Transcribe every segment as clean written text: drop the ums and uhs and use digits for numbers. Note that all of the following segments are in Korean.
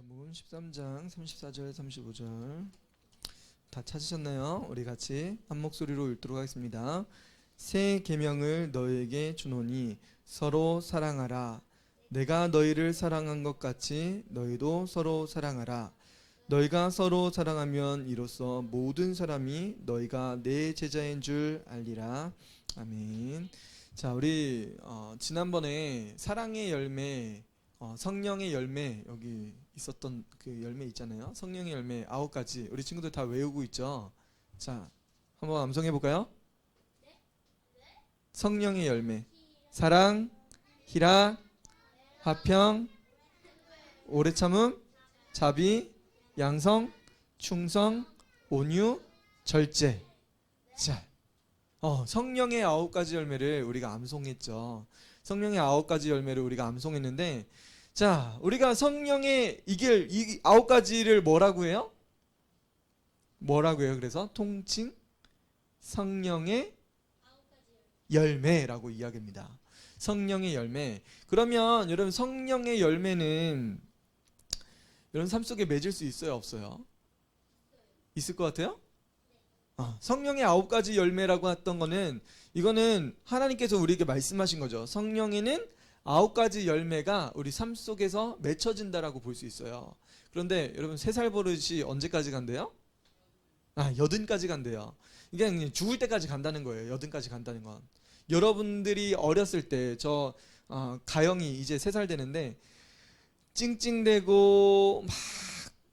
요한복음 13장 34절 35절 다 찾으셨나요? 우리 같이 한 목소리로 읽도록 하겠습니다. 새 계명을 너희에게 주노니 서로 사랑하라. 내가 너희를 사랑한 것 같이 너희도 서로 사랑하라. 너희가 서로 사랑하면 이로써 모든 사람이 너희가 내 제자인 줄 알리라. 아멘. 자, 우리 지난번에 사랑의 열매, 성령의 열매, 여기 있었던 그 열매 있잖아요. 성령의 열매 9가지 우리 친구들 다 외우고 있죠. 자, 한번 암송해 볼까요? 성령의 열매: 사랑, 희락, 화평, 오래 참음, 자비, 양성, 충성, 온유, 절제. 자, 성령의 9가지 열매를 우리가 암송했죠. 성령의 9가지 열매를 우리가 암송했는데, 자, 우리가 성령의 이 9가지를 뭐라고 해요? 뭐라고 해요? 그래서 통칭 성령의 열매라고 이야기합니다. 성령의 열매. 그러면 여러분, 성령의 열매는 여러분 삶 속에 맺을 수 있어요, 없어요? 있을 것 같아요? 성령의 9가지 열매라고 했던 거는, 이거는 하나님께서 우리에게 말씀하신 거죠. 성령에는 9가지 열매가 우리 삶 속에서 맺혀진다라고 볼 수 있어요. 그런데 여러분, 3살 버릇이 언제까지 간대요? 80까지 간대요. 이게 죽을 때까지 간다는 거예요. 80까지 간다는 건. 여러분들이 어렸을 때, 가영이 이제 3살 되는데 찡찡대고 막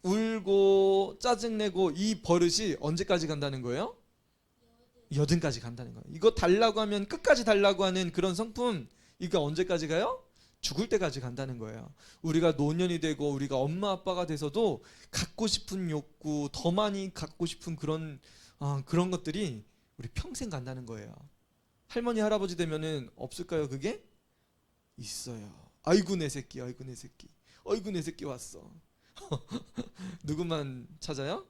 울고 짜증내고 이 버릇이 언제까지 간다는 거예요? 80까지 간다는 거예요. 이거 달라고 하면 끝까지 달라고 하는 그런 성품, 이거 언제까지 가요? 죽을 때까지 간다는 거예요. 우리가 노년이 되고 우리가 엄마 아빠가 돼서도 갖고 싶은 욕구, 더 많이 갖고 싶은 그런 것들이 우리 평생 간다는 거예요. 할머니 할아버지 되면은 없을까요? 그게? 있어요. 아이고 내 새끼, 아이고 내 새끼, 아이고 내 새끼 왔어. 누구만 찾아요?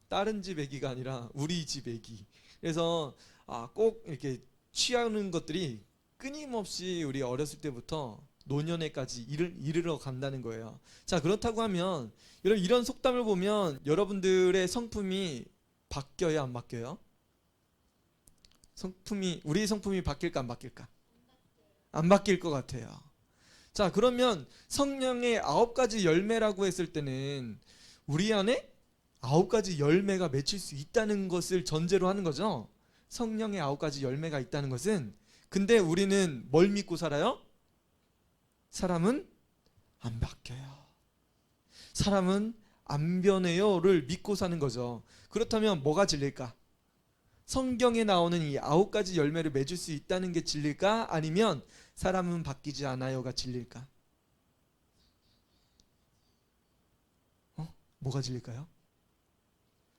다른 집 애기가 아니라 우리 집 애기. 그래서 꼭 이렇게 취하는 것들이 끊임없이 우리 어렸을 때부터 노년에까지 이르러 간다는 거예요. 자, 그렇다고 하면 여러분, 이런 속담을 보면 여러분들의 성품이 바뀌어요, 안 바뀌어요? 우리 성품이 바뀔까, 안 바뀔까? 안 바뀔 것 같아요. 자, 그러면 성령의 9가지 열매라고 했을 때는 우리 안에 9가지 열매가 맺힐 수 있다는 것을 전제로 하는 거죠. 성령의 9가지 열매가 있다는 것은. 근데 우리는 뭘 믿고 살아요? 사람은 안 바뀌어요. 사람은 안 변해요를 믿고 사는 거죠. 그렇다면 뭐가 진리일까? 성경에 나오는 이 9가지 열매를 맺을 수 있다는 게 진리일까? 아니면 사람은 바뀌지 않아요가 진리일까? 뭐가 진리일까요?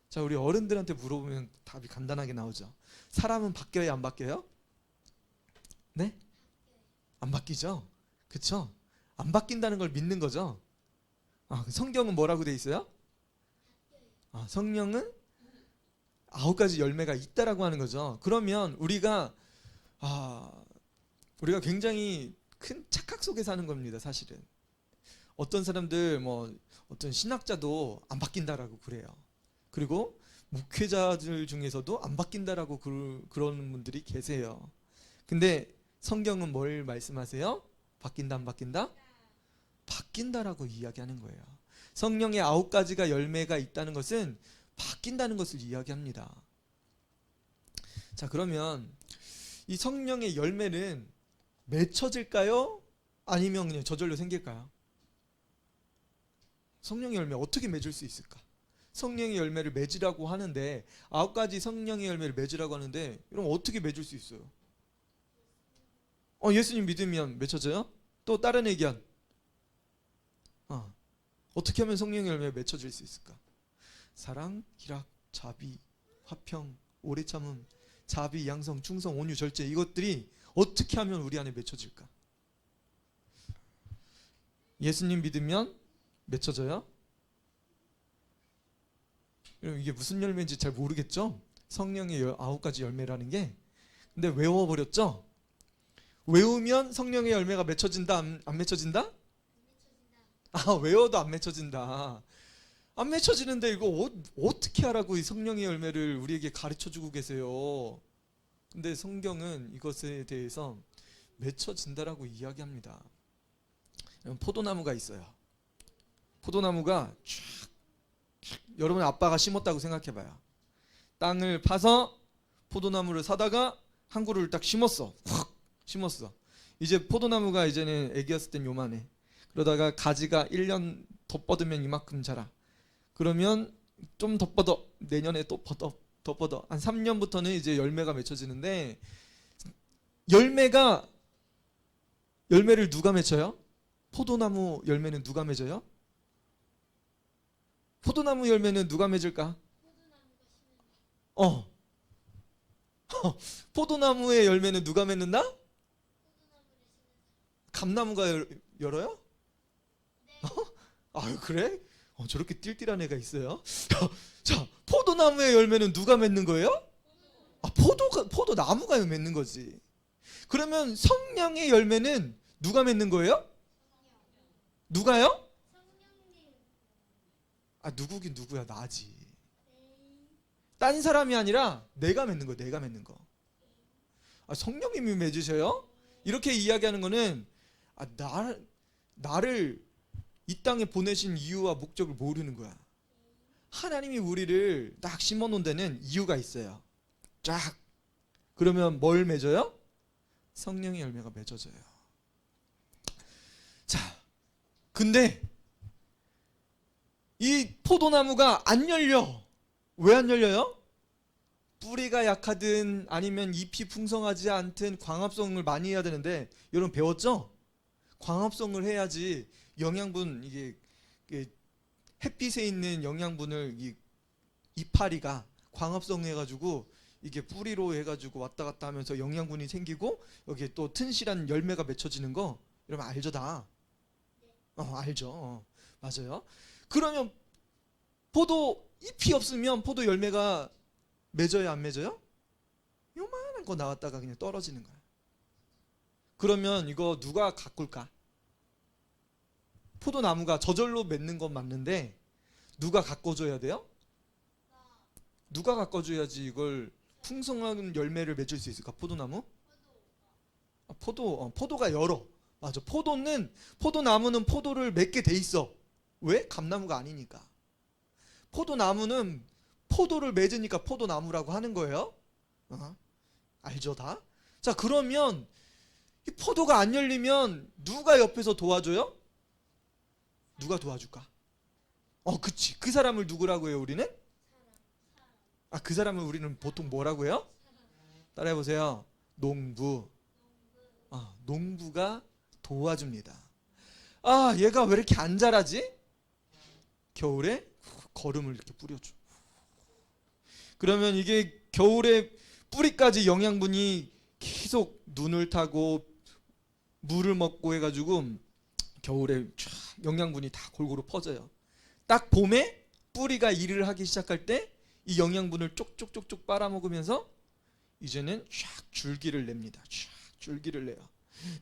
자, 우리 어른들한테 물어보면 답이 간단하게 나오죠. 사람은 바뀌어요, 안 바뀌어요? 네? 안 바뀌죠? 그쵸? 안 바뀐다는 걸 믿는 거죠. 성경은 뭐라고 돼 있어요? 성령은 9가지 열매가 있다라고 하는 거죠. 그러면 우리가 굉장히 큰 착각 속에 사는 겁니다, 사실은. 어떤 사람들, 어떤 신학자도 안 바뀐다라고 그래요. 그리고 목회자들 중에서도 안 바뀐다라고 그러는 분들이 계세요. 근데 성경은 뭘 말씀하세요? 바뀐다, 안 바뀐다? 바뀐다라고 이야기하는 거예요. 성령의 9가지가 열매가 있다는 것은 바뀐다는 것을 이야기합니다. 자, 그러면 이 성령의 열매는 맺혀질까요? 아니면 그냥 저절로 생길까요? 성령의 열매 어떻게 맺을 수 있을까? 성령의 열매를 맺으라고 하는데, 9가지 성령의 열매를 맺으라고 하는데, 그럼 어떻게 맺을 수 있어요? 예수님 믿으면 맺혀져요? 또 다른 의견. 어떻게 하면 성령의 열매가 맺혀질 수 있을까? 사랑, 희락, 자비, 화평, 오래 참음, 자비, 양성, 충성, 온유, 절제, 이것들이 어떻게 하면 우리 안에 맺혀질까? 예수님 믿으면 맺혀져요? 여러분, 이게 무슨 열매인지 잘 모르겠죠? 성령의 9가지 열매라는 게. 근데 외워버렸죠? 외우면 성령의 열매가 맺혀진다, 안 맺혀진다? 아, 외워도 안 맺혀진다. 안 맺혀지는데 이거 어떻게 하라고 이 성령의 열매를 우리에게 가르쳐주고 계세요. 근데 성경은 이것에 대해서 맺혀진다라고 이야기합니다. 포도나무가 있어요. 포도나무가 여러분 아빠가 심었다고 생각해봐요. 땅을 파서 포도나무를 사다가 한 그루를 딱 심었어. 확 심었어. 이제 포도나무가 이제는 애기였을 땐 요만해. 그러다가 가지가 1년 더 뻗으면 이만큼 자라. 그러면 좀 더 뻗어. 내년에 또 더 뻗어. 한 3년부터는 이제 열매가 맺혀지는데, 열매를 누가 맺혀요? 포도나무 열매는 누가 맺어요? 포도나무 열매는 누가 맺을까? 포도나무의 열매는 누가 맺는다? 감나무가 열어요? 아, 그래? 저렇게 띨띨한 애가 있어요? 자, 포도나무의 열매는 누가 맺는 거예요? 아, 포도나무가 맺는 거지. 그러면 성령의 열매는 누가 맺는 거예요? 누가요? 아, 누구긴 누구야, 나지. 딴 사람이 아니라 내가 맺는 거야, 내가 맺는 거. 아, 성령님이 맺으셔요? 이렇게 이야기하는 거는 나를 이 땅에 보내신 이유와 목적을 모르는 거야. 하나님이 우리를 딱 심어놓은 데는 이유가 있어요. 쫙. 그러면 뭘 맺어요? 성령의 열매가 맺어져요. 자, 근데 이 포도나무가 안 열려. 왜 안 열려요? 뿌리가 약하든 아니면 잎이 풍성하지 않든 광합성을 많이 해야 되는데, 여러분 배웠죠? 광합성을 해야지 영양분, 이게 햇빛에 있는 영양분을 이 이파리가 광합성해가지고 이게 뿌리로 해가지고 왔다 갔다 하면서 영양분이 생기고 여기에 또 튼실한 열매가 맺혀지는 거 여러분 알죠 다? 알죠. 맞아요. 그러면 포도 잎이 없으면 포도 열매가 맺어요, 안 맺어요? 요만한 거 나왔다가 그냥 떨어지는 거야. 그러면 이거 누가 가꿀까? 포도나무가 저절로 맺는 건 맞는데 누가 가꿔줘야 돼요? 누가 가꿔줘야지 이걸 풍성한 열매를 맺을 수 있을까? 포도나무? 포도가 열어. 맞아. 포도나무는 포도를 맺게 돼 있어. 왜? 감나무가 아니니까. 포도나무는 포도를 맺으니까 포도나무라고 하는 거예요. 알죠 다? 자, 그러면 이 포도가 안 열리면 누가 옆에서 도와줘요? 누가 도와줄까? 그치. 그 사람을 누구라고 해요, 우리는? 그 사람을 우리는 보통 뭐라고 해요? 따라해보세요. 농부. 농부가 도와줍니다. 얘가 왜 이렇게 안 자라지? 겨울에 거름을 이렇게 뿌려줘. 그러면 이게 겨울에 뿌리까지 영양분이 계속 눈을 타고 물을 먹고 해가지고 겨울에 영양분이 다 골고루 퍼져요. 딱 봄에 뿌리가 일을 하기 시작할 때 이 영양분을 쪽쪽쪽쪽 빨아먹으면서 이제는 쫙 줄기를 냅니다. 쫙 줄기를 내요.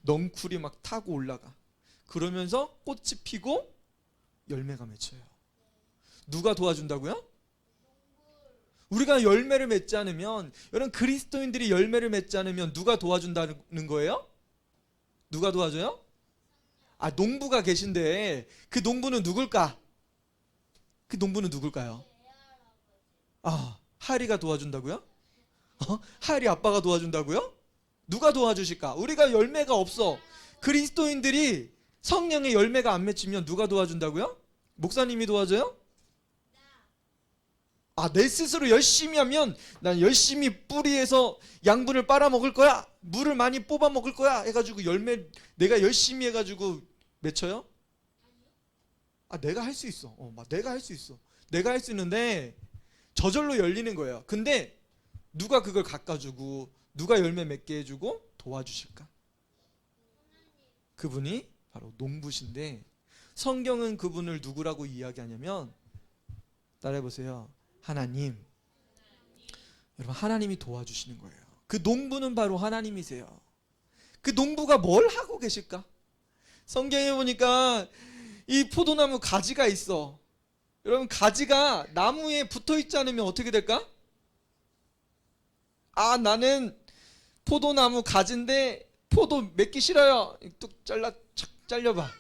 넝쿨이 막 타고 올라가. 그러면서 꽃이 피고 열매가 맺혀요. 누가 도와준다고요? 우리가 열매를 맺지 않으면, 여러분 그리스도인들이 열매를 맺지 않으면 누가 도와준다는 거예요? 누가 도와줘요? 농부가 계신데 그 농부는 누굴까? 그 농부는 누굴까요? 하리가 도와준다고요? 하리 아빠가 도와준다고요? 누가 도와주실까? 우리가 열매가 없어. 그리스도인들이 성령의 열매가 안 맺히면 누가 도와준다고요? 목사님이 도와줘요? 내 스스로 열심히 하면 난 열심히 뿌리에서 양분을 빨아먹을 거야, 물을 많이 뽑아 먹을 거야 해가지고 열매 내가 열심히 해가지고 맺혀요? 내가 할 수 있어. 내가 할 수 있어. 내가 할 수 있는데 저절로 열리는 거예요. 근데 누가 그걸 깎아주고 누가 열매 맺게 해주고 도와주실까? 그분이 바로 농부신데, 성경은 그분을 누구라고 이야기하냐면, 따라해보세요. 하나님. 여러분 하나님이 도와주시는 거예요. 그 농부는 바로 하나님이세요. 그 농부가 뭘 하고 계실까? 성경에 보니까 이 포도나무 가지가 있어. 여러분, 가지가 나무에 붙어 있지 않으면 어떻게 될까? 아, 나는 포도나무 가지인데 포도 맺기 싫어요. 뚝 착 잘려봐.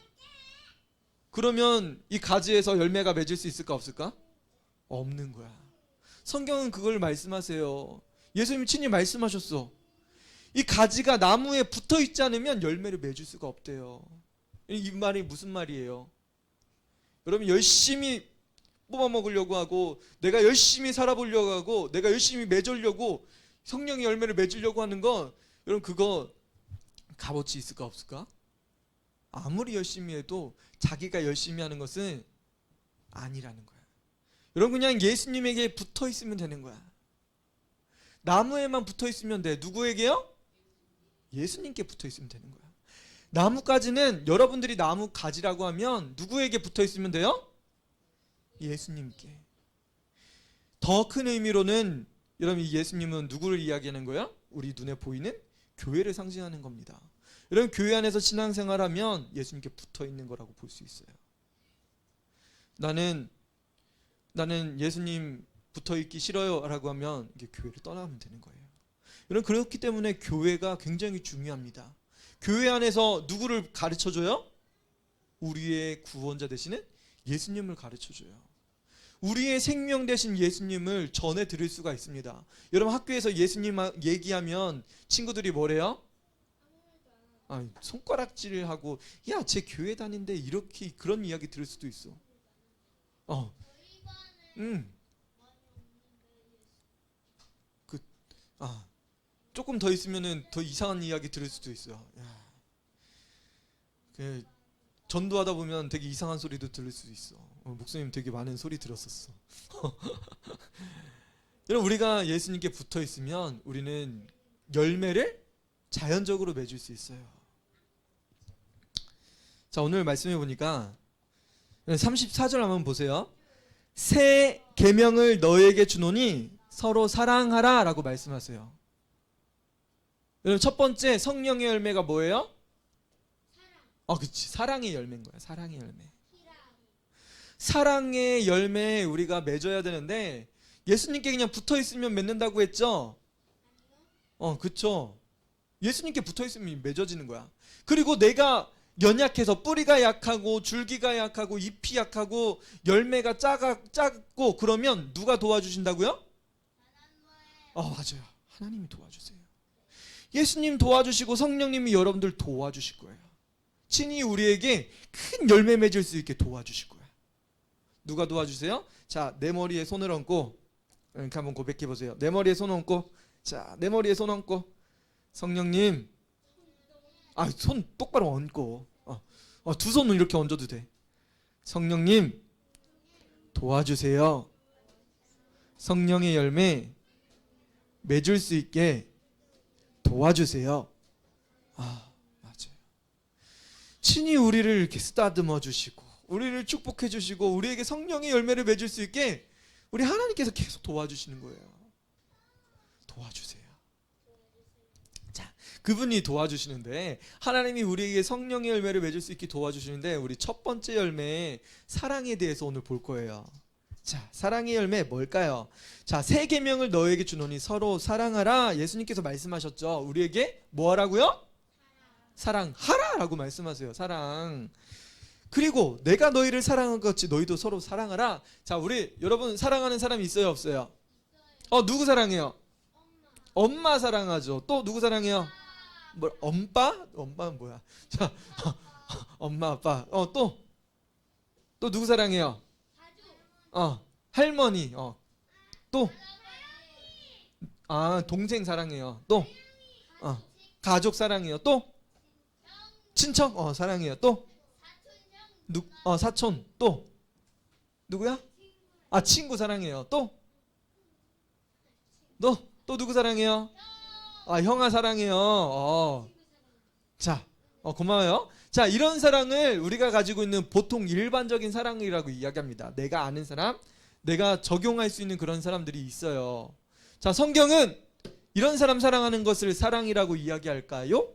그러면 이 가지에서 열매가 맺을 수 있을까 없을까? 없는 거야. 성경은 그걸 말씀하세요. 예수님이 친히 말씀하셨어. 이 가지가 나무에 붙어 있지 않으면 열매를 맺을 수가 없대요. 이 말이 무슨 말이에요? 여러분, 열심히 뽑아 먹으려고 하고, 내가 열심히 살아보려고 하고, 내가 열심히 맺으려고, 성령의 열매를 맺으려고 하는 건, 여러분, 그거 값어치 있을까 없을까? 아무리 열심히 해도 자기가 열심히 하는 것은 아니라는 거야. 여러분, 그냥 예수님에게 붙어 있으면 되는 거야. 나무에만 붙어 있으면 돼. 누구에게요? 예수님께 붙어 있으면 되는 거야. 나무가지는, 여러분들이 나무 가지라고 하면 누구에게 붙어 있으면 돼요? 예수님께. 더 큰 의미로는, 여러분, 이 예수님은 누구를 이야기하는 거야? 우리 눈에 보이는 교회를 상징하는 겁니다. 여러분, 교회 안에서 신앙생활하면 예수님께 붙어 있는 거라고 볼 수 있어요. 나는 예수님 붙어 있기 싫어요 라고 하면 이게 교회를 떠나면 되는 거예요. 여러분, 그렇기 때문에 교회가 굉장히 중요합니다. 교회 안에서 누구를 가르쳐줘요? 우리의 구원자 되시는 예수님을 가르쳐줘요. 우리의 생명 되신 예수님을 전해 드릴 수가 있습니다. 여러분, 학교에서 예수님 얘기하면 친구들이 뭐래요? 손가락질을 하고, 야, 쟤 교회 다닌데, 이렇게 그런 이야기 들을 수도 있어. 조금 더 있으면은 더 이상한 이야기 들을 수도 있어. 야, 전도하다 보면 되게 이상한 소리도 들을 수도 있어. 목사님 되게 많은 소리 들었었어. 여러분, 우리가 예수님께 붙어 있으면 우리는 열매를 자연적으로 맺을 수 있어요. 자, 오늘 말씀해 보니까 34절 한번 보세요. 새 계명을 너에게 주노니 서로 사랑하라 라고 말씀하세요. 여러분, 첫 번째 성령의 열매가 뭐예요? 그치, 사랑의 열매인 거야. 사랑의 열매. 사랑의 열매 우리가 맺어야 되는데, 예수님께 그냥 붙어 있으면 맺는다고 했죠? 그쵸. 예수님께 붙어 있으면 맺어지는 거야. 그리고 내가 연약해서, 뿌리가 약하고 줄기가 약하고 잎이 약하고 열매가 작고 그러면 누가 도와주신다고요? 맞아요. 하나님이 도와주세요. 예수님 도와주시고 성령님이 여러분들 도와주실 거예요. 친히 우리에게 큰 열매 맺을 수 있게 도와주실 거야. 누가 도와주세요? 자, 내 머리에 손을 얹고, 이렇게 한번 고백해 보세요. 내 머리에 손 얹고, 자, 내 머리에 손 얹고, 성령님, 손 똑바로 얹고, 두 손을 이렇게 얹어도 돼. 성령님, 도와주세요. 성령의 열매 맺을 수 있게 도와주세요. 맞아요. 친히 우리를 이렇게 쓰다듬어 주시고, 우리를 축복해 주시고, 우리에게 성령의 열매를 맺을 수 있게 우리 하나님께서 계속 도와주시는 거예요. 도와주세요. 자, 그분이 도와주시는데, 하나님이 우리에게 성령의 열매를 맺을 수 있게 도와주시는데, 우리 첫 번째 열매, 사랑에 대해서 오늘 볼 거예요. 자, 사랑의 열매 뭘까요? 자, 새 계명을 너에게 주노니 서로 사랑하라. 예수님께서 말씀하셨죠. 우리에게 뭐 하라고요? 사랑하라 라고 말씀하세요. 사랑. 그리고 내가 너희를 사랑한 것 같이 너희도 서로 사랑하라. 자, 우리 여러분 사랑하는 사람이 있어요 없어요? 누구 사랑해요? 엄마 사랑하죠. 또 누구 사랑해요? 엄빠? 엄마는 뭐야? 자, 엄마 아빠. 또 누구 사랑해요? 할머니. 또 동생 사랑해요. 또 가족 사랑해요. 또 친척 사랑해요. 또 사촌. 또 누구야? 친구 사랑해요. 또 누구 사랑해요? 형아 사랑해요. 자, 고마워요. 자, 이런 사랑을 우리가 가지고 있는 보통 일반적인 사랑이라고 이야기합니다. 내가 아는 사람, 내가 적용할 수 있는 그런 사람들이 있어요. 자, 성경은 이런 사람 사랑하는 것을 사랑이라고 이야기할까요?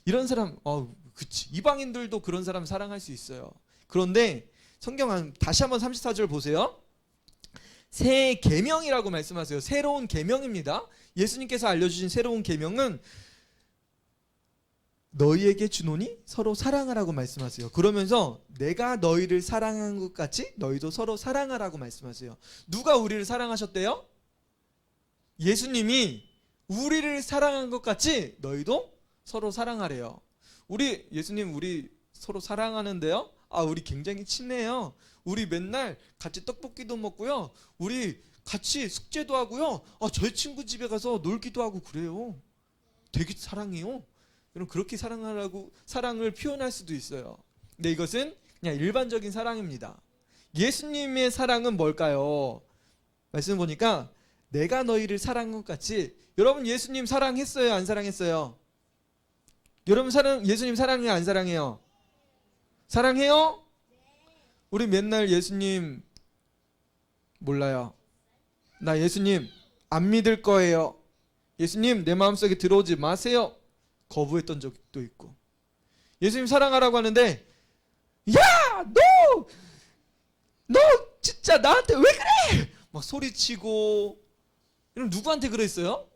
이런 사람, 그치. 이방인들도 그런 사람 사랑할 수 있어요. 그런데 성경 다시 한번 34절 보세요. 새 계명이라고 말씀하세요. 새로운 계명입니다. 예수님께서 알려주신 새로운 계명은 너희에게 주노니 서로 사랑하라고 말씀하세요. 그러면서 내가 너희를 사랑한 것 같이 너희도 서로 사랑하라고 말씀하세요. 누가 우리를 사랑하셨대요? 예수님이 우리를 사랑한 것 같이 너희도 서로 사랑하래요. 예수님 우리 서로 사랑하는데요. 우리 굉장히 친해요. 우리 맨날 같이 떡볶이도 먹고요. 우리 같이 숙제도 하고요. 저희 친구 집에 가서 놀기도 하고 그래요. 되게 사랑해요. 여러분 그렇게 사랑을 표현할 수도 있어요. 근데 이것은 그냥 일반적인 사랑입니다. 예수님의 사랑은 뭘까요? 말씀 보니까 내가 너희를 사랑한 것 같이. 여러분 예수님 사랑했어요? 안 사랑했어요? 여러분 예수님 사랑해요? 안 사랑해요? 사랑해요? 우리 맨날 예수님 몰라요. 나 예수님 안 믿을 거예요. 예수님 내 마음속에 들어오지 마세요. 거부했던 적도 있고. 예수님 사랑하라고 하는데 야! 너 진짜 나한테 왜 그래? 막 소리치고. 여러분 누구한테 그랬어요?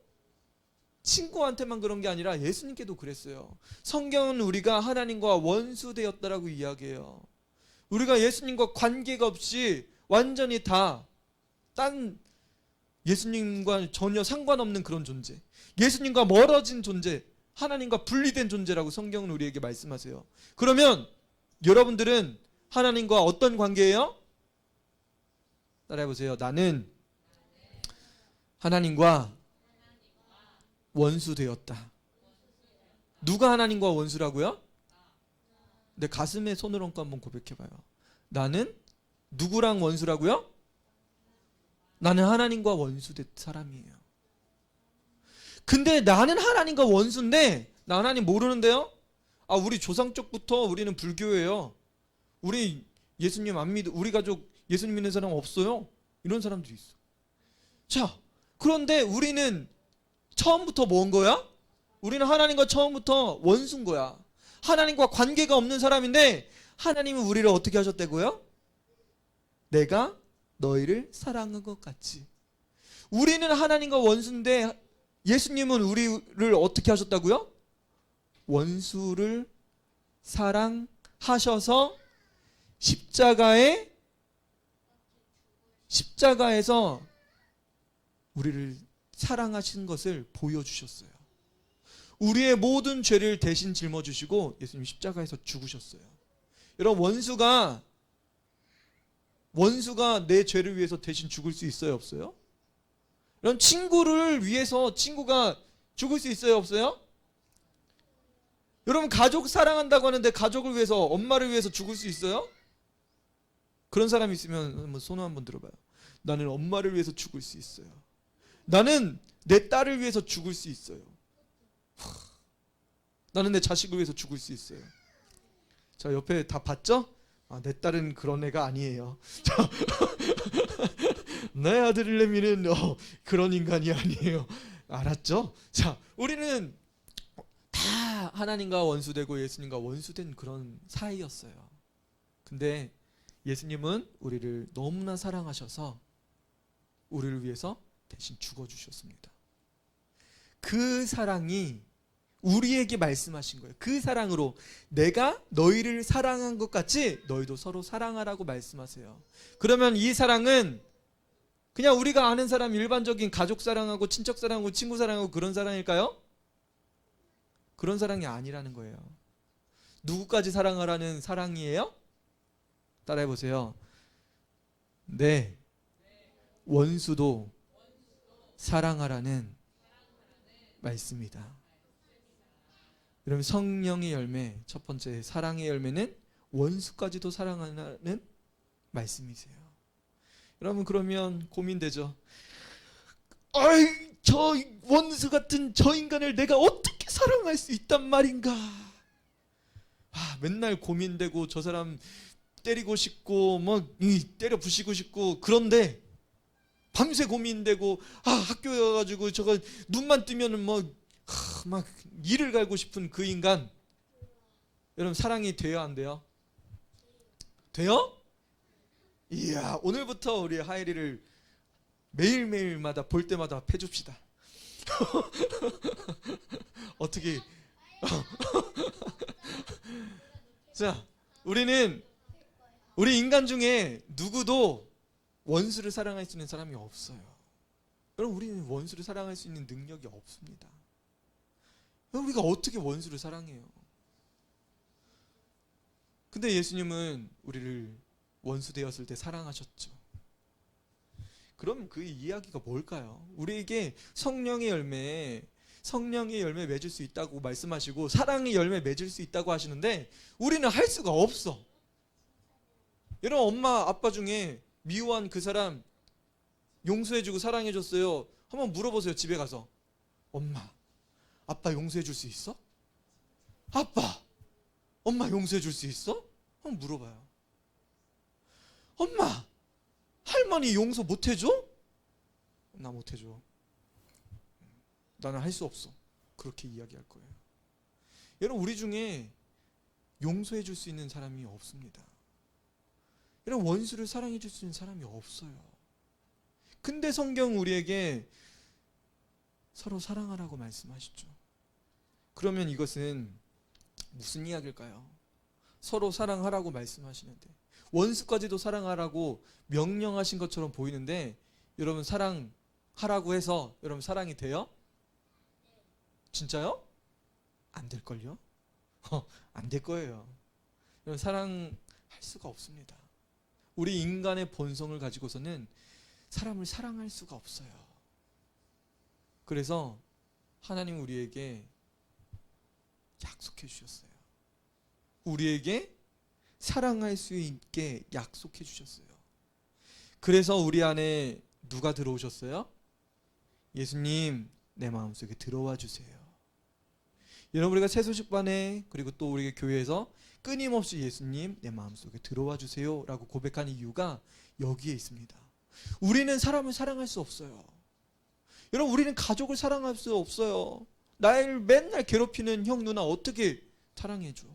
친구한테만 그런 게 아니라 예수님께도 그랬어요. 성경은 우리가 하나님과 원수 되었다라고 이야기해요. 우리가 예수님과 관계가 없이 완전히 딴 예수님과 전혀 상관없는 그런 존재, 예수님과 멀어진 존재, 하나님과 분리된 존재라고 성경은 우리에게 말씀하세요. 그러면 여러분들은 하나님과 어떤 관계예요? 따라해보세요. 나는 하나님과 원수 되었다. 누가 하나님과 원수라고요? 내 가슴에 손을 얹고 한번 고백해봐요. 나는 누구랑 원수라고요? 나는 하나님과 원수된 사람이에요. 근데 나는 하나님과 원수인데 나 하나님 모르는데요? 우리 조상 쪽부터 우리는 불교예요. 우리 예수님 안 믿어. 우리 가족 예수님 믿는 사람 없어요. 이런 사람들이 있어. 자, 그런데 우리는 처음부터 뭔 거야? 우리는 하나님과 처음부터 원수인 거야. 하나님과 관계가 없는 사람인데 하나님은 우리를 어떻게 하셨다고요? 내가 너희를 사랑한 것 같이. 우리는 하나님과 원수인데 예수님은 우리를 어떻게 하셨다고요? 원수를 사랑하셔서 십자가에서 우리를 사랑하신 것을 보여주셨어요. 우리의 모든 죄를 대신 짊어주시고 예수님 십자가에서 죽으셨어요. 여러분 원수가 내 죄를 위해서 대신 죽을 수 있어요? 없어요? 여러분 친구를 위해서 친구가 죽을 수 있어요? 없어요? 여러분 가족 사랑한다고 하는데 가족을 위해서, 엄마를 위해서 죽을 수 있어요? 그런 사람 있으면 한번 손 한번 들어봐요. 나는 엄마를 위해서 죽을 수 있어요. 나는 내 딸을 위해서 죽을 수 있어요. 나는 내 자식을 위해서 죽을 수 있어요. 자, 옆에 다 봤죠? 내 딸은 그런 애가 아니에요. 자, 내 아들내미는 그런 인간이 아니에요. 알았죠? 자, 우리는 다 하나님과 원수되고 예수님과 원수된 그런 사이였어요. 근데 예수님은 우리를 너무나 사랑하셔서 우리를 위해서 대신 죽어주셨습니다. 그 사랑이 우리에게 말씀하신 거예요. 그 사랑으로 내가 너희를 사랑한 것 같이 너희도 서로 사랑하라고 말씀하세요. 그러면 이 사랑은 그냥 우리가 아는 사람, 일반적인 가족 사랑하고 친척 사랑하고 친구 사랑하고 그런 사랑일까요? 그런 사랑이 아니라는 거예요. 누구까지 사랑하라는 사랑이에요? 따라해보세요. 네, 원수도 사랑하라는 말씀이다. 여러분 성령의 열매, 첫 번째 사랑의 열매는 원수까지도 사랑하는 말씀이세요. 여러분 그러면 고민되죠. 저 원수 같은 저 인간을 내가 어떻게 사랑할 수 있단 말인가. 맨날 고민되고 저 사람 때리고 싶고 때려 부시고 싶고, 그런데 밤새 고민되고 학교에 가가지고 저거 눈만 뜨면은 막 이를 갈고 싶은 그 인간, 여러분 사랑이 돼요 안 돼요? 돼요? 이야, 오늘부터 우리 하이리를 매일매일마다 볼 때마다 패줍시다. 어떻게 자, 우리 인간 중에 누구도 원수를 사랑할 수 있는 사람이 없어요. 여러분, 우리는 원수를 사랑할 수 있는 능력이 없습니다. 우리가 어떻게 원수를 사랑해요? 근데 예수님은 우리를 원수 되었을 때 사랑하셨죠. 그럼 그 이야기가 뭘까요? 우리에게 성령의 열매 맺을 수 있다고 말씀하시고 사랑의 열매 맺을 수 있다고 하시는데 우리는 할 수가 없어. 여러분, 엄마 아빠 중에 미워한 그 사람 용서해주고 사랑해줬어요. 한번 물어보세요. 집에 가서. 엄마 아빠 용서해줄 수 있어? 아빠 엄마 용서해줄 수 있어? 한번 물어봐요. 엄마 할머니 용서 못해줘? 나 못해줘. 나는 할 수 없어. 그렇게 이야기할 거예요. 여러분, 우리 중에 용서해 줄 수 있는 사람이 없습니다. 여러분, 원수를 사랑해 줄 수 있는 사람이 없어요. 근데 성경 우리에게 서로 사랑하라고 말씀하시죠. 그러면 이것은 무슨 이야기일까요? 서로 사랑하라고 말씀하시는데 원수까지도 사랑하라고 명령하신 것처럼 보이는데 여러분, 사랑하라고 해서 여러분 사랑이 돼요? 진짜요? 안 될걸요? 안 될 거예요. 여러분, 사랑할 수가 없습니다. 우리 인간의 본성을 가지고서는 사람을 사랑할 수가 없어요. 그래서 하나님 우리에게 약속해 주셨어요. 우리에게 사랑할 수 있게 약속해 주셨어요. 그래서 우리 안에 누가 들어오셨어요? 예수님, 내 마음속에 들어와 주세요. 여러분, 우리가 새소식반에 그리고 또 우리 교회에서 끊임없이 예수님, 내 마음속에 들어와 주세요 라고 고백하는 이유가 여기에 있습니다. 우리는 사람을 사랑할 수 없어요. 여러분, 우리는 가족을 사랑할 수 없어요. 날 맨날 괴롭히는 형 누나 어떻게 사랑해줘?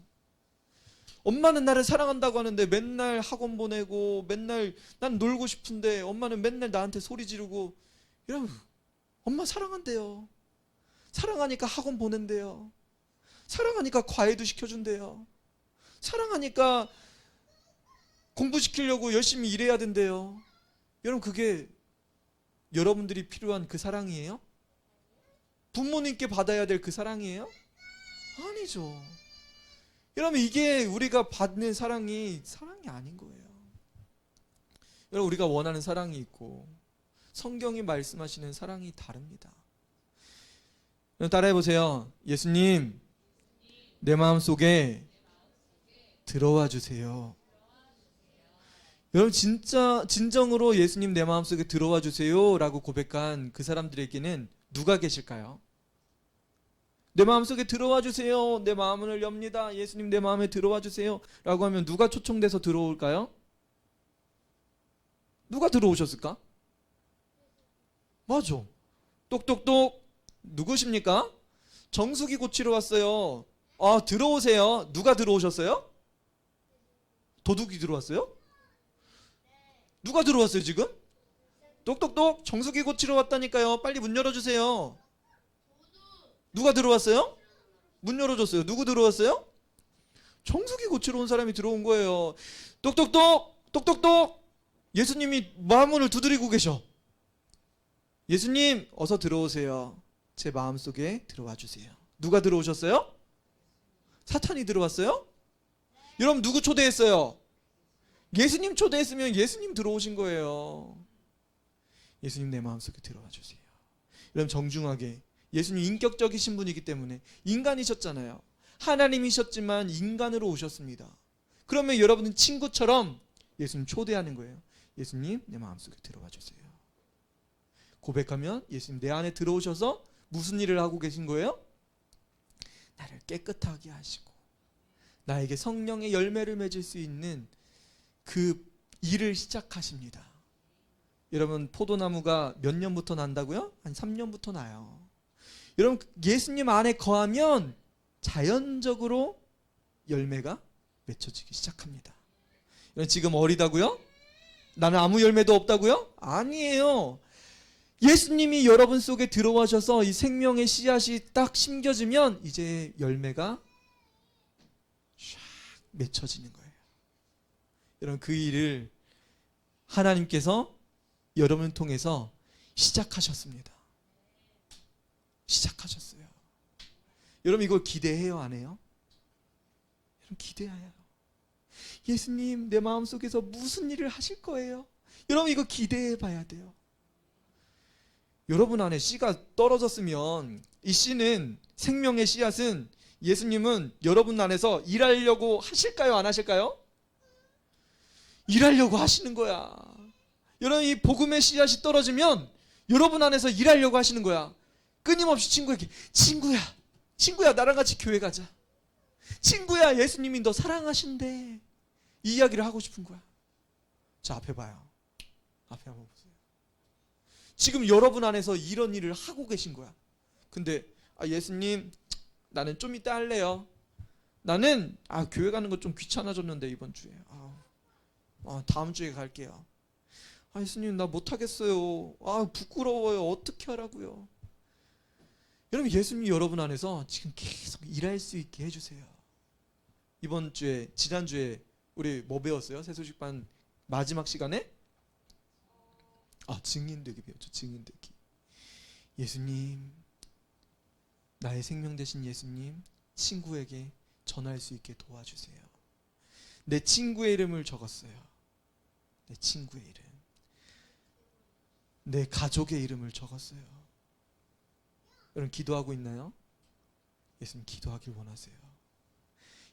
엄마는 나를 사랑한다고 하는데 맨날 학원 보내고 맨날 난 놀고 싶은데 엄마는 맨날 나한테 소리 지르고. 여러분, 엄마 사랑한대요. 사랑하니까 학원 보낸대요. 사랑하니까 과외도 시켜준대요. 사랑하니까 공부시키려고 열심히 일해야 된대요. 여러분, 그게 여러분들이 필요한 그 사랑이에요? 부모님께 받아야 될 그 사랑이에요? 아니죠. 여러분, 이게 우리가 받는 사랑이 아닌 거예요. 여러분, 우리가 원하는 사랑이 있고 성경이 말씀하시는 사랑이 다릅니다. 여러분, 따라해 보세요. 예수님, 내 마음속에 들어와 주세요. 여러분, 진정으로 예수님 내 마음속에 들어와 주세요 라고 고백한 그 사람들에게는 누가 계실까요? 내 마음속에 들어와 주세요. 내 마음을 엽니다. 예수님 내 마음에 들어와 주세요 라고 하면 누가 초청돼서 들어올까요? 누가 들어오셨을까? 맞아. 똑똑똑. 누구십니까? 정수기 고치러 왔어요. 들어오세요. 누가 들어오셨어요? 도둑이 들어왔어요? 누가 들어왔어요 지금? 똑똑똑. 정수기 고치러 왔다니까요. 빨리 문 열어주세요. 누가 들어왔어요? 문 열어줬어요. 누구 들어왔어요? 정수기 고치러 온 사람이 들어온 거예요. 똑똑똑. 똑똑똑. 예수님이 마문을 두드리고 계셔. 예수님, 어서 들어오세요. 제 마음속에 들어와 주세요. 누가 들어오셨어요? 사탄이 들어왔어요? 여러분, 누구 초대했어요? 예수님 초대했으면 예수님 들어오신 거예요. 예수님 내 마음속에 들어와 주세요. 여러분, 정중하게, 예수님 인격적이신 분이기 때문에 인간이셨잖아요. 하나님이셨지만 인간으로 오셨습니다. 그러면 여러분은 친구처럼 예수님 초대하는 거예요. 예수님 내 마음속에 들어와 주세요. 고백하면 예수님 내 안에 들어오셔서 무슨 일을 하고 계신 거예요? 나를 깨끗하게 하시고 나에게 성령의 열매를 맺을 수 있는 그 일을 시작하십니다. 여러분, 포도나무가 몇 년부터 난다고요? 한 3년부터 나요. 여러분, 예수님 안에 거하면 자연적으로 열매가 맺혀지기 시작합니다. 지금 어리다고요? 나는 아무 열매도 없다고요? 아니에요. 예수님이 여러분 속에 들어와셔서 이 생명의 씨앗이 딱 심겨지면 이제 열매가 샥 맺혀지는 거예요. 여러분, 그 일을 하나님께서 여러분을 통해서 시작하셨습니다. 시작하셨어요. 여러분, 이걸 기대해요, 안 해요? 여러분, 기대해요. 예수님, 내 마음속에서 무슨 일을 하실 거예요? 여러분, 이거 기대해 봐야 돼요. 여러분 안에 씨가 떨어졌으면, 이 씨는, 생명의 씨앗은, 예수님은 여러분 안에서 일하려고 하실까요, 안 하실까요? 일하려고 하시는 거야. 여러분, 이 복음의 씨앗이 떨어지면 여러분 안에서 일하려고 하시는 거야. 끊임없이 친구에게, 친구야 나랑 같이 교회 가자. 친구야, 예수님이 너 사랑하신대. 이 이야기를 하고 싶은 거야. 자, 앞에 봐요. 앞에 한번 보세요. 지금 여러분 안에서 이런 일을 하고 계신 거야. 근데 예수님, 나는 좀 이따 할래요. 나는 교회 가는 거 좀 귀찮아졌는데 이번 주에. 다음 주에 갈게요. 예수님, 나 못하겠어요. 부끄러워요. 어떻게 하라고요? 여러분, 예수님이 여러분 안에서 지금 계속 일할 수 있게 해주세요. 이번 주에, 지난주에 우리 뭐 배웠어요? 새소식반 마지막 시간에? 증인되기 배웠죠. 증인되기. 예수님, 나의 생명 되신 예수님, 친구에게 전할 수 있게 도와주세요. 내 친구의 이름을 적었어요. 내 친구의 이름, 내 가족의 이름을 적었어요. 여러분, 기도하고 있나요? 예수님, 기도하길 원하세요.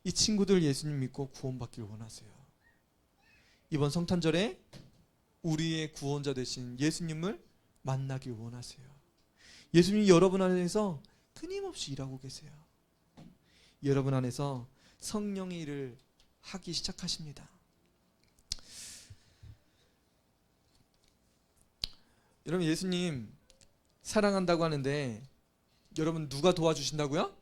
이 친구들 예수님 믿고 구원받길 원하세요. 이번 성탄절에 우리의 구원자 되신 예수님을 만나길 원하세요. 예수님이 여러분 안에서 끊임없이 일하고 계세요. 여러분 안에서 성령의 일을 하기 시작하십니다. 여러분, 예수님 사랑한다고 하는데 여러분 누가 도와주신다고요?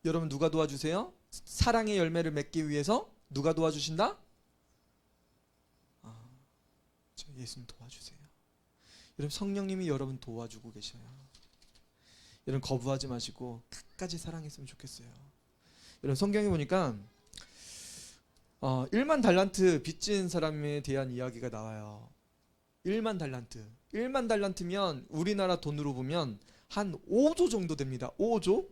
여러분 누가 도와주세요? 사랑의 열매를 맺기 위해서 누가 도와주신다? 예수님 도와주세요. 여러분, 성령님이 여러분 도와주고 계셔요. 여러분, 거부하지 마시고 끝까지 사랑했으면 좋겠어요. 여러분, 성경에 보니까 1만 달란트 빚진 사람에 대한 이야기가 나와요. 1만 달란트. 1만 달란트면 우리나라 돈으로 보면 한 5조 정도 됩니다. 5조?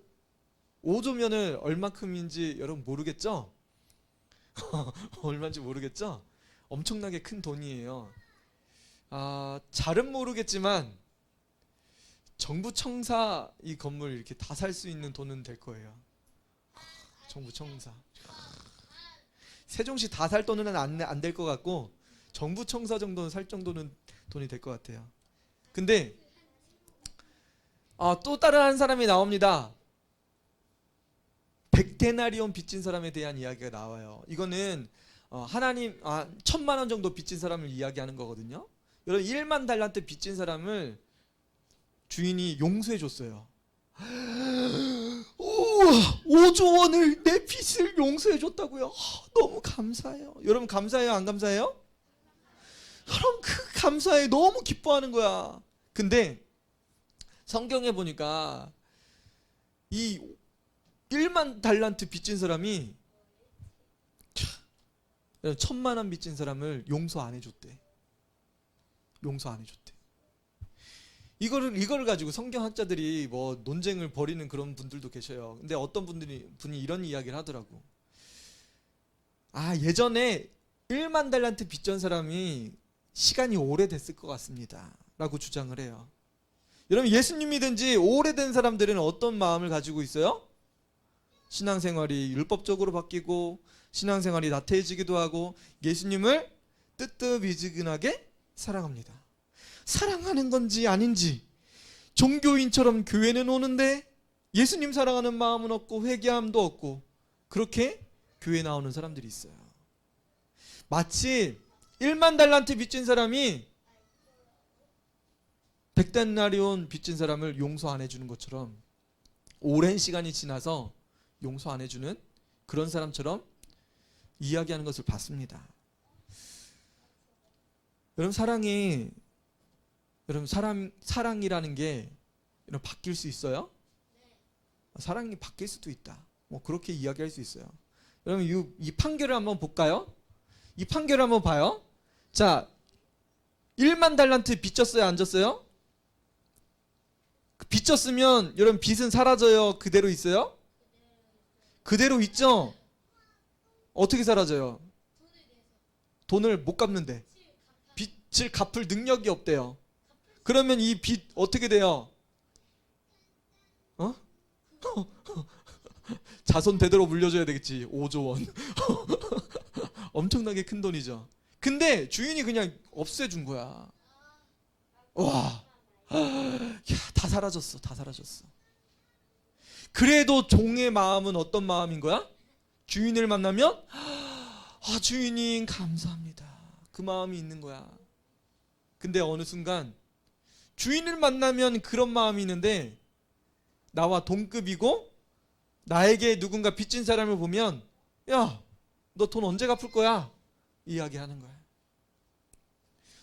5조면은 얼마큼인지 여러분 모르겠죠? 얼마인지 모르겠죠? 엄청나게 큰 돈이에요. 잘은 모르겠지만 정부 청사 이 건물 이렇게 다 살 수 있는 돈은 될 거예요. 정부 청사. 세종시 다 살 돈은 안 될 것 같고 정부 청사 정도는 살 정도는 돈이 될 것 같아요. 근데 또 다른 한 사람이 나옵니다. 100데나리온 빚진 사람에 대한 이야기가 나와요. 이거는 하나님 1000만 원 정도 빚진 사람을 이야기하는 거거든요. 여러분, 1만 달란트 빚진 사람을 주인이 용서해 줬어요. 5조 원을 내 빚을 용서해 줬다고요? 너무 감사해요. 여러분, 감사해요, 안 감사해요? 여러분, 그 감사해. 너무 기뻐하는 거야. 근데 성경에 보니까 이 1만 달란트 빚진 사람이 1000만 원 빚진 사람을 용서 안 해줬대. 용서 안 해줬대. 이거를 가지고 성경학자들이 뭐 논쟁을 벌이는 그런 분들도 계셔요. 근데 어떤 분이 이런 이야기를 하더라고. 예전에 1만 달란트 빚진 사람이 시간이 오래됐을 것 같습니다 라고 주장을 해요. 여러분, 예수님 믿은 지 오래된 사람들은 어떤 마음을 가지고 있어요? 신앙생활이 율법적으로 바뀌고 신앙생활이 나태해지기도 하고 예수님을 뜨뜻미지근하게 사랑합니다. 사랑하는 건지 아닌지, 종교인처럼 교회는 오는데 예수님 사랑하는 마음은 없고 회개함도 없고, 그렇게 교회 나오는 사람들이 있어요. 마치 1만 달란트 빚진 사람이 100데나리온 빚진 사람을 용서 안 해주는 것처럼 오랜 시간이 지나서 용서 안 해주는 그런 사람처럼 이야기하는 것을 봤습니다. 여러분 사랑이라는 게 여러분 바뀔 수 있어요? 사랑이 바뀔 수도 있다. 뭐 그렇게 이야기할 수 있어요. 여러분 이 판결을 한번 볼까요? 이 판결을 한번 봐요. 자, 1만 달란트 빚졌어요, 안 졌어요? 빚졌으면 여러분 빚은 사라져요, 그대로 있어요? 그대로 있죠? 어떻게 사라져요? 돈을 못 갚는데 빚을 갚을 능력이 없대요. 그러면 이 빚 어떻게 돼요? 어? 자손 대대로 물려줘야 되겠지. 5조 원. 엄청나게 큰 돈이죠. 근데 주인이 그냥 없애준 거야. 와, 야, 다 사라졌어. 다 사라졌어. 그래도 종의 마음은 어떤 마음인 거야? 주인을 만나면 주인님 감사합니다. 그 마음이 있는 거야. 근데 어느 순간 주인을 만나면 그런 마음이 있는데 나와 동급이고 나에게 누군가 빚진 사람을 보면 야, 너 돈 언제 갚을 거야? 이야기하는 거야.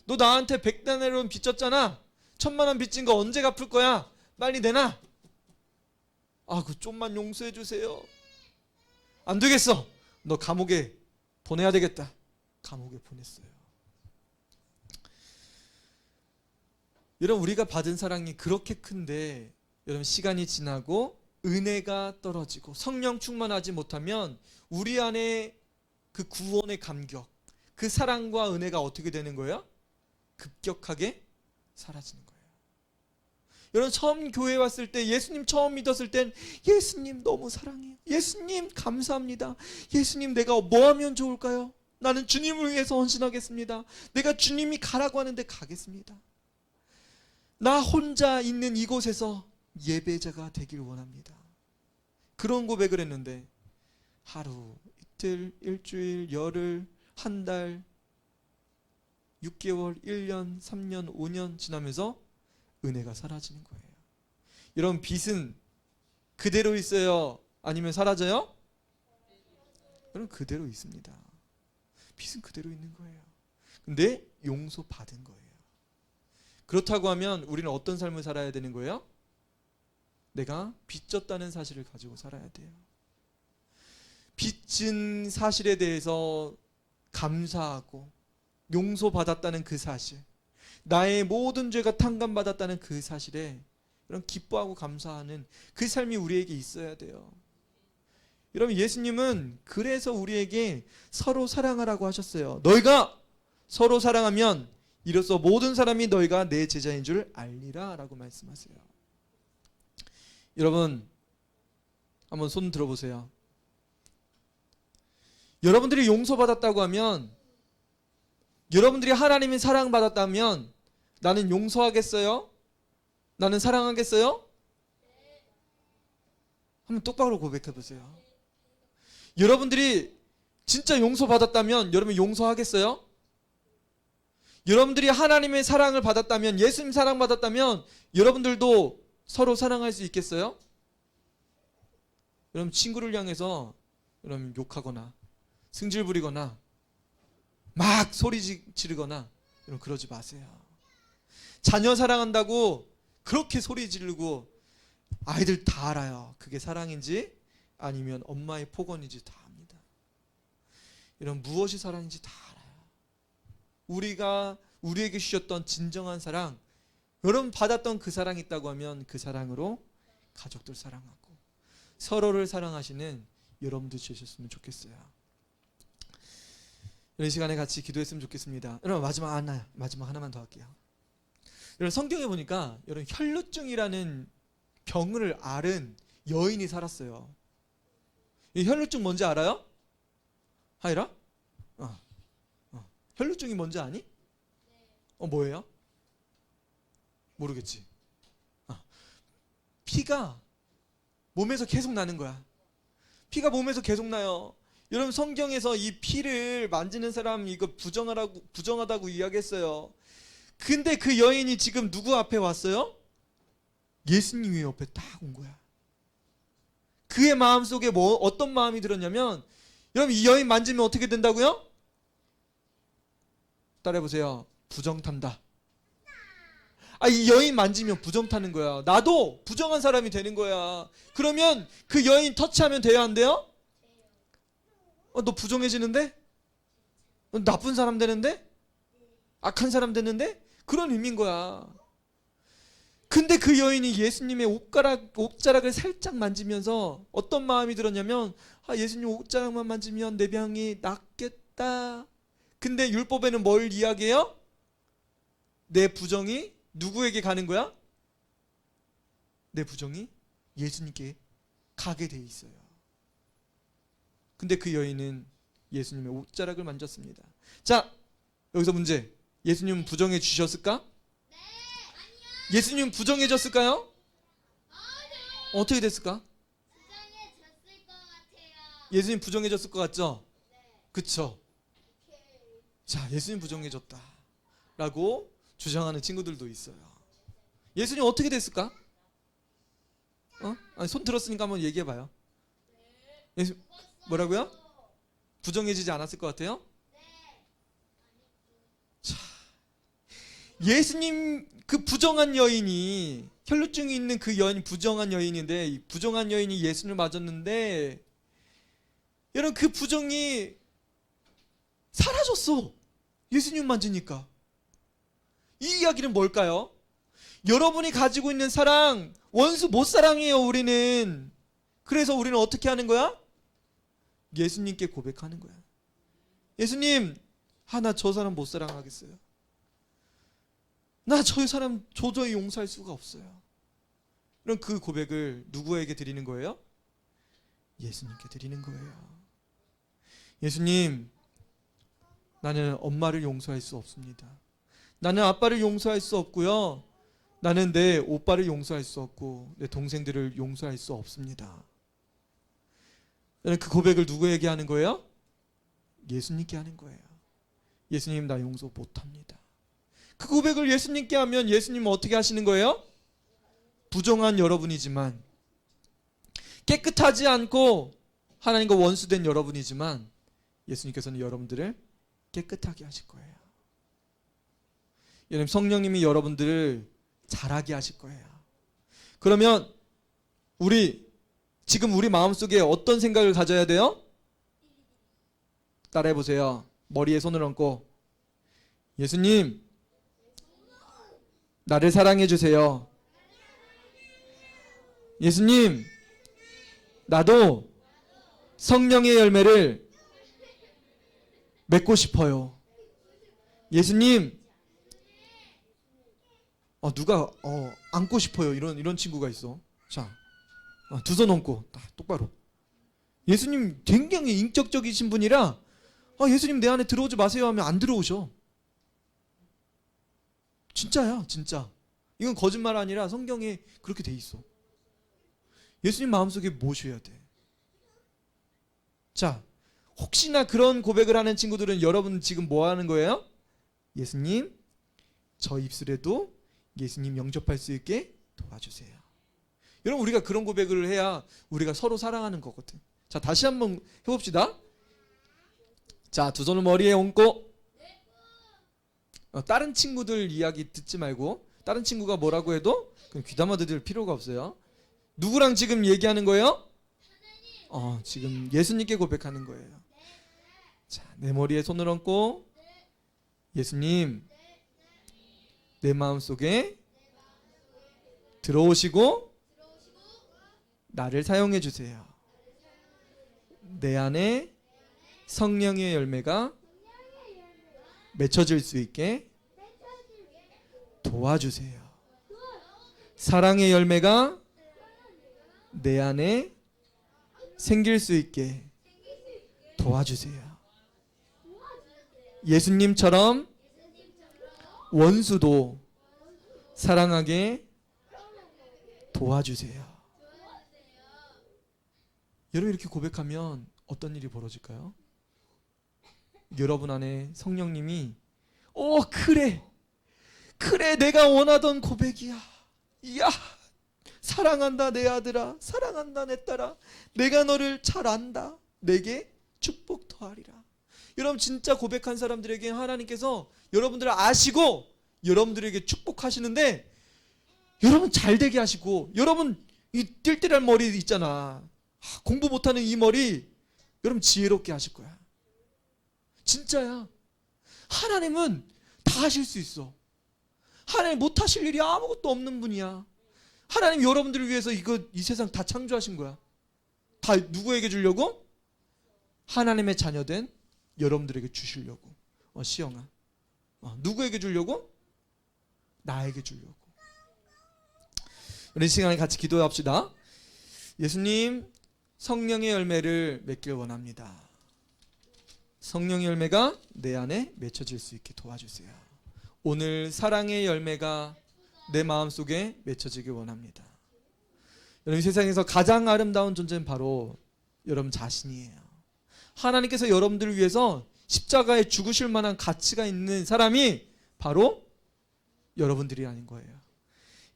너 나한테 100데나리온 빚졌잖아. 1000만 원 빚진 거 언제 갚을 거야? 빨리 내놔. 그 좀만 용서해 주세요. 안 되겠어. 너 감옥에 보내야 되겠다. 감옥에 보냈어요. 여러분 우리가 받은 사랑이 그렇게 큰데 여러분 시간이 지나고 은혜가 떨어지고 성령 충만하지 못하면 우리 안에 그 구원의 감격, 그 사랑과 은혜가 어떻게 되는 거예요? 급격하게 사라지는 거예요. 여러분 처음 교회 왔을 때 예수님 처음 믿었을 땐 예수님 너무 사랑해요. 예수님 감사합니다. 예수님 내가 뭐 하면 좋을까요? 나는 주님을 위해서 헌신하겠습니다. 내가 주님이 가라고 하는데 가겠습니다. 나 혼자 있는 이곳에서 예배자가 되길 원합니다. 그런 고백을 했는데 하루, 이틀, 일주일, 열흘, 한 달, 6개월, 1년, 3년, 5년 지나면서 은혜가 사라지는 거예요. 여러분 빚은 그대로 있어요? 아니면 사라져요? 여러분 그대로 있습니다. 빚은 그대로 있는 거예요. 근데 용서받은 거예요. 그렇다고 하면 우리는 어떤 삶을 살아야 되는 거예요? 내가 빚졌다는 사실을 가지고 살아야 돼요. 빚진 사실에 대해서 감사하고 용서받았다는 그 사실, 나의 모든 죄가 탕감받았다는 그 사실에 이런 기뻐하고 감사하는 그 삶이 우리에게 있어야 돼요. 여러분 예수님은 그래서 우리에게 서로 사랑하라고 하셨어요. 너희가 서로 사랑하면 이로써 모든 사람이 너희가 내 제자인 줄 알리라 라고 말씀하세요. 여러분 한번 손 들어보세요. 여러분들이 용서받았다고 하면, 여러분들이 하나님의 사랑받았다면 나는 용서하겠어요? 나는 사랑하겠어요? 한번 똑바로 고백해 보세요. 여러분들이 진짜 용서받았다면 여러분 용서하겠어요? 여러분들이 하나님의 사랑을 받았다면, 예수님 사랑받았다면 여러분들도 서로 사랑할 수 있겠어요? 여러분 친구를 향해서 여러분 욕하거나 승질 부리거나 막 소리 지르거나 여러분 그러지 마세요. 자녀 사랑한다고 그렇게 소리 지르고 아이들 다 알아요. 그게 사랑인지 아니면 엄마의 폭언인지 다 압니다. 여러분 무엇이 사랑인지 다 알아요. 우리가 우리에게 주셨던 진정한 사랑, 여러분 받았던 그 사랑이 있다고 하면 그 사랑으로 가족들 사랑하고 서로를 사랑하시는 여러분들 되셨으면 좋겠어요. 이런 시간에 같이 기도했으면 좋겠습니다. 여러분 마지막 하나만 더 할게요. 여러분 성경에 보니까 여러분 혈루증이라는 병을 앓은 여인이 살았어요. 이 혈루증 뭔지 알아요? 하이라? 혈루증이 뭔지 아니? 뭐예요? 모르겠지. 피가 몸에서 계속 나는 거야. 피가 몸에서 계속 나요. 여러분 성경에서 이 피를 만지는 사람 이거 부정하다고 이야기했어요. 근데 그 여인이 지금 누구 앞에 왔어요? 예수님이 옆에 딱 온 거야. 그의 마음속에 어떤 마음이 들었냐면, 여러분 이 여인 만지면 어떻게 된다고요? 따라해보세요. 부정 탄다. 이 여인 만지면 부정 타는 거야. 나도 부정한 사람이 되는 거야. 그러면 그 여인 터치하면 돼요, 안 돼요? 너 부정해지는데? 너 나쁜 사람 되는데? 악한 사람 되는데? 그런 의미인 거야. 근데 그 여인이 예수님의 옷자락을 살짝 만지면서 어떤 마음이 들었냐면, 예수님 옷자락만 만지면 내 병이 낫겠다. 근데 율법에는 뭘 이야기해요? 내 부정이 누구에게 가는 거야? 내 부정이 예수님께 가게 돼 있어요. 근데 그 여인은 예수님의 옷자락을 만졌습니다. 자, 여기서 문제. 예수님은 부정해 주셨을까? 네, 아니요. 예수님은 부정해졌을까요? 어떻게 됐을까? 부정해졌을 것 같아요. 예수님 부정해졌을 것 같죠? 네. 그쵸? 자, 예수님 부정해졌다 라고 주장하는 친구들도 있어요. 예수님 어떻게 됐을까? 손 들었으니까 한번 얘기해봐요. 예수 뭐라고요? 부정해지지 않았을 것 같아요? 자, 예수님 그 부정한 여인이, 혈루증이 있는 그 여인이 부정한 여인인데, 이 부정한 여인이 예수님을 맞았는데, 여러분 그 부정이 사라졌어. 예수님 만지니까. 이 이야기는 뭘까요? 여러분이 가지고 있는 사랑, 원수 못 사랑해요, 우리는. 그래서 우리는 어떻게 하는 거야? 예수님께 고백하는 거야. 예수님, 나 저 사람 못 사랑하겠어요. 나 저 사람 도저히 용서할 수가 없어요. 그럼 그 고백을 누구에게 드리는 거예요? 예수님께 드리는 거예요. 예수님, 나는 엄마를 용서할 수 없습니다. 나는 아빠를 용서할 수 없고요. 나는 내 오빠를 용서할 수 없고 내 동생들을 용서할 수 없습니다. 나는 그 고백을 누구에게 하는 거예요? 예수님께 하는 거예요. 예수님, 나 용서 못합니다. 그 고백을 예수님께 하면 예수님은 어떻게 하시는 거예요? 부정한 여러분이지만, 깨끗하지 않고 하나님과 원수된 여러분이지만 예수님께서는 여러분들을 깨끗하게 하실 거예요. 여러분, 성령님이 여러분들을 자라게 하실 거예요. 그러면 지금 우리 마음속에 어떤 생각을 가져야 돼요? 따라해 보세요. 머리에 손을 얹고, 예수님, 나를 사랑해 주세요. 예수님, 나도 성령의 열매를 맺고 싶어요. 예수님, 누가 안고 싶어요. 이런 친구가 있어. 자, 두 손 얹고 똑바로. 예수님 굉장히 인격적이신 분이라, 예수님 내 안에 들어오지 마세요 하면 안 들어오셔. 진짜야, 진짜. 이건 거짓말 아니라 성경에 그렇게 돼 있어. 예수님 마음속에 모셔야 돼. 자, 혹시나 그런 고백을 하는 친구들은 여러분 지금 뭐 하는 거예요? 예수님, 저 입술에도 예수님 영접할 수 있게 도와주세요. 여러분, 우리가 그런 고백을 해야 우리가 서로 사랑하는 거거든. 자, 다시 한번 해봅시다. 자, 두 손을 머리에 얹고, 다른 친구들 이야기 듣지 말고, 다른 친구가 뭐라고 해도 그냥 귀담아 들을 필요가 없어요. 누구랑 지금 얘기하는 거예요? 지금 예수님께 고백하는 거예요. 자, 내 머리에 손을 얹고, 예수님, 내 마음속에 들어오시고 나를 사용해 주세요. 내 안에 성령의 열매가 맺혀질 수 있게 도와주세요. 사랑의 열매가 내 안에 생길 수 있게 도와주세요. 예수님처럼 원수도 사랑하게 도와주세요. 여러분, 이렇게 고백하면 어떤 일이 벌어질까요? 여러분 안에 성령님이 그래 내가 원하던 고백이야. 이야, 사랑한다 내 아들아, 사랑한다 내 딸아, 내가 너를 잘 안다, 내게 축복 더하리라. 여러분 진짜 고백한 사람들에게 하나님께서 여러분들을 아시고 여러분들에게 축복하시는데, 여러분 잘 되게 하시고, 여러분 이 띨띨한 머리 있잖아, 공부 못하는 이 머리 여러분 지혜롭게 하실 거야. 진짜야. 하나님은 다 하실 수 있어. 하나님 못 하실 일이 아무것도 없는 분이야. 하나님 여러분들을 위해서 이 세상 다 창조하신 거야. 다 누구에게 주려고? 하나님의 자녀된 여러분들에게 주시려고. 시영아, 누구에게 주려고? 나에게 주려고. 우리 시간에 같이 기도합시다. 예수님, 성령의 열매를 맺길 원합니다. 성령의 열매가 내 안에 맺혀질 수 있게 도와주세요. 오늘 사랑의 열매가 내 마음속에 맺혀지길 원합니다. 여러분, 세상에서 가장 아름다운 존재는 바로 여러분 자신이에요. 하나님께서 여러분들을 위해서 십자가에 죽으실 만한 가치가 있는 사람이 바로 여러분들이 아닌 거예요.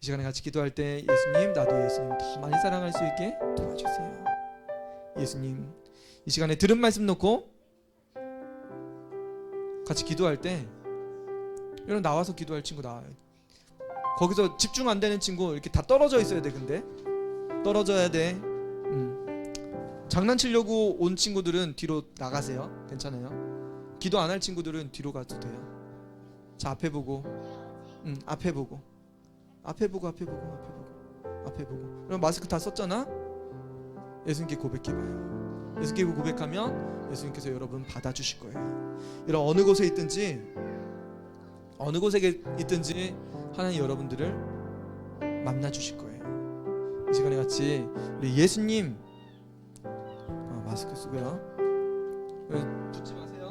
이 시간에 같이 기도할 때, 예수님, 나도 예수님 더 많이 사랑할 수 있게 도와주세요. 예수님, 이 시간에 들은 말씀 놓고 같이 기도할 때, 여러분 나와서 기도할 친구 나와요. 거기서 집중 안 되는 친구 이렇게 다 떨어져 있어야 돼. 근데 떨어져야 돼. 장난치려고 온 친구들은 뒤로 나가세요. 괜찮아요. 기도 안 할 친구들은 뒤로 가도 돼요. 자, 앞에 보고, 앞에 보고, 앞에 보고, 앞에 보고, 앞에 보고, 앞에 보고. 그럼 마스크 다 썼잖아. 예수님께 고백해봐요. 예수님께 고백하면 예수님께서 여러분 받아주실 거예요. 여러분 어느 곳에 있든지 하나님 여러분들을 만나주실 거예요. 이 시간에 같이 우리 예수님, 마스크 쓰고요. 붙지 마세요.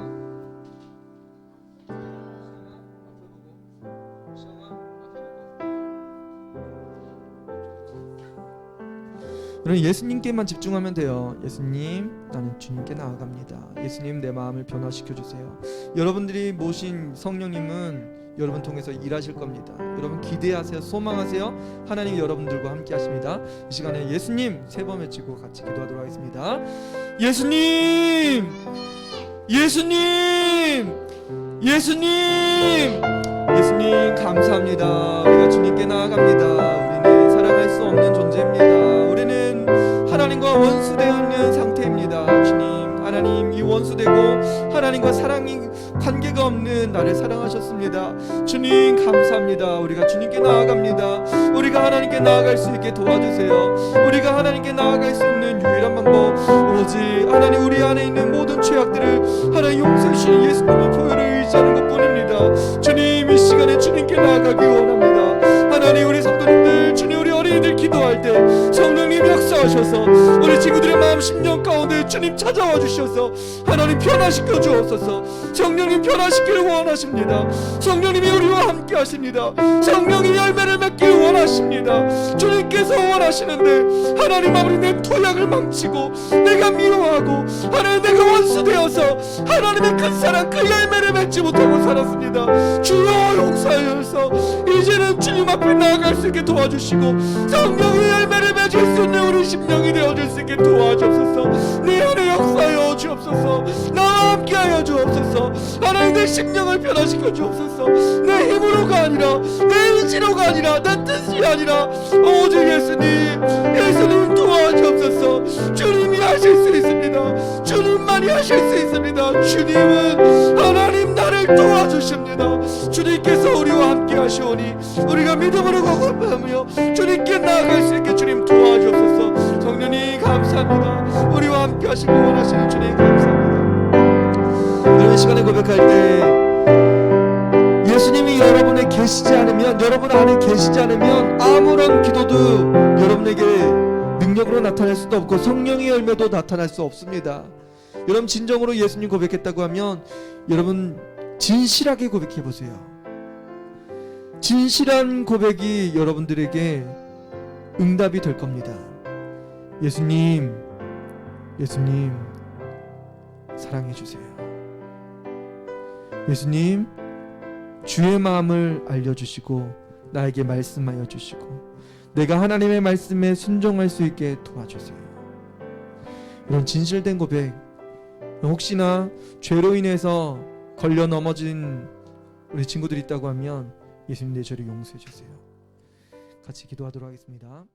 여러분 예수님께만 집중하면 돼요. 예수님, 나는 주님께 나아갑니다. 예수님, 내 마음을 변화시켜 주세요. 여러분들이 모신 성령님은 여러분 통해서 일하실 겁니다. 여러분 기대하세요. 소망하세요. 하나님 여러분들과 함께 하십니다. 이 시간에 예수님 3번 외치고 같이 기도하도록 하겠습니다. 예수님, 예수님, 예수님, 예수님 감사합니다. 우리가 주님께 나아갑니다. 우리는 사랑할 수 없는 존재입니다. 우리는 하나님과 원수되어 있는 상태입니다. 주님, 하나님 이 원수되고 하나님과 사랑이 관계가 없는 나를 사랑하셨습니다. 주님 감사합니다. 우리가 주님께 나아갑니다. 우리가 하나님께 나아갈 수 있게 도와주세요. 우리가 하나님께 나아갈 수 있는 유일한 방법, 오직 하나님 우리 안에 있는 모든 죄악들을 하나님 용서해 주신 예수님의 보혈을 의지하는 것뿐입니다. 주님, 이 시간에 주님께 나아가기 원합니다. 하나님, 우리 성도님들, 주님, 우리 어린이들 기도할 때 성령님 역사하셔서 우리 친구들의 마음 심령 가운데 주님 찾아와 주셔서 하나님 변화시켜 주옵소서. 성령님 변화시키를 원하십니다. 성령님이 우리와 함께 하십니다. 성령이 열매를 맺길 원하십니다. 주님께서 원하시는데 하나님 아버지, 내 토양을 망치고 내가 미워하고 하나님 내가 원수되어서 하나님의 큰 사랑 그 열매를 맺지 못하고 살았습니다. 주여 용서하여서 이제는 주님 앞에 나아갈 수 있게 도와주시고 성령의 열매를 맺을 수 있는 우리 심령이 되어줄 수 있게 도와주옵소서. 내 안에 역사하여 주옵소서. 나와 함께하여 주옵소서. 하나님 내 심령을 변화시켜 주옵소서. 내 힘으로가 아니라 내 의지로가 아니라 내 뜻이 아니라 오직 예수님 도와주옵소서. 주님이 하실 수 있습니다. 주님만이 하실 수 있습니다. 주님은 하나님 나를 도와주십니다. 주님께서 우리와 함께 하시오니 우리가 믿음으로 거듭하며 주님께 나아갈 수 있게 주님 도와주옵소서. 성령님 감사합니다. 우리와 함께 하시고 원하시는 주님 감사합니다. 이런 시간에 고백할 때 예수님이 여러분에 계시지 않으면, 여러분 안에 계시지 않으면 아무런 기도도 여러분에게 능력으로 나타날 수도 없고 성령의 열매도 나타날 수 없습니다. 여러분 진정으로 예수님 고백했다고 하면 여러분 진실하게 고백해 보세요. 진실한 고백이 여러분들에게 응답이 될 겁니다. 예수님, 예수님 사랑해 주세요. 예수님, 주의 마음을 알려주시고 나에게 말씀하여 주시고 내가 하나님의 말씀에 순종할 수 있게 도와주세요. 이런 진실된 고백, 혹시나 죄로 인해서 걸려 넘어진 우리 친구들이 있다고 하면 예수님 내 죄를 용서해 주세요. 같이 기도하도록 하겠습니다.